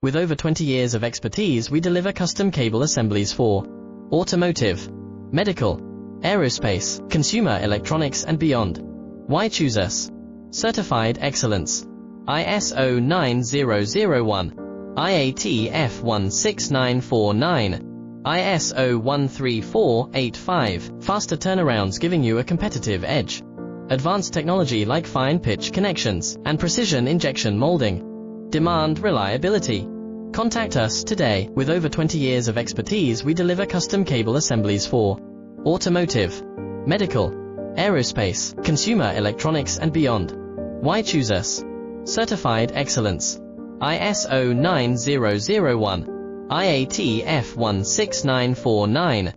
With over 20 years of expertise, we deliver custom cable assemblies for automotive, medical, aerospace, consumer electronics and beyond. Why choose us? Certified excellence. ISO 9001, IATF 16949, ISO 13485. Faster turnarounds giving you a competitive edge. Advanced technology like fine pitch connections and precision injection molding. Demand reliability. Contact us today. With over 20 years of expertise, we deliver custom cable assemblies for automotive, medical, aerospace, consumer electronics and beyond. Why choose us? Certified excellence. ISO 9001, IATF 16949,